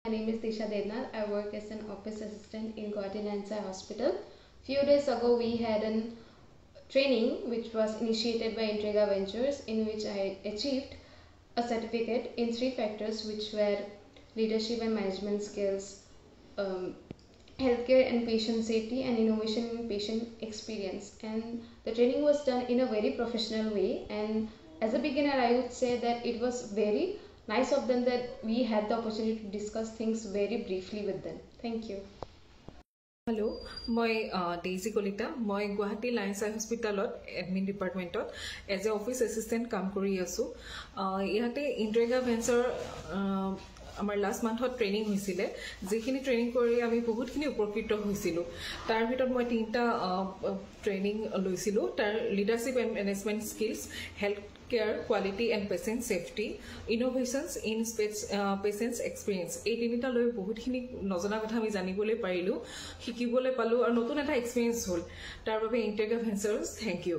My name is Disha Devnath. I work as an office assistant in Guwahati Nansai Hospital. Few days ago, we had a training which was initiated by Intrega Ventures, in which I achieved a certificate in 3 factors, which were leadership and management skills, healthcare and patient safety, and innovation in patient experience. And the training was done in a very professional way. And as a beginner, I would say that it was very nice of them that we had the opportunity to discuss things very briefly with them. Thank you. Hello, I Daisy Kolita. I Guwahati Nansai Hospital Admin Department as an office assistant काम करी आसु. इहाते Intrega Venture আমাৰ last মান্থত training হৈছিলে যেখিনি training কৰি আমি বহুতখিনি উপকৃত হৈছিলো তাৰ ভিতৰত মই তিনটা ট্ৰেইনিং লৈছিলো তাৰ leadership and management skills health care quality and patient safety innovations in patients experience এই তিনিটা লৈ বহুতখিনি নজনা কথা আমি জানিবলৈ পাৰিলো শিকিবলৈ পালো আৰু নতুন এটা এক্সপিৰিয়েন্স হ'ল তাৰ বাবে ইন্টেগ্ৰা ভেঞ্চাৰ্ছ থ্যাংক ইউ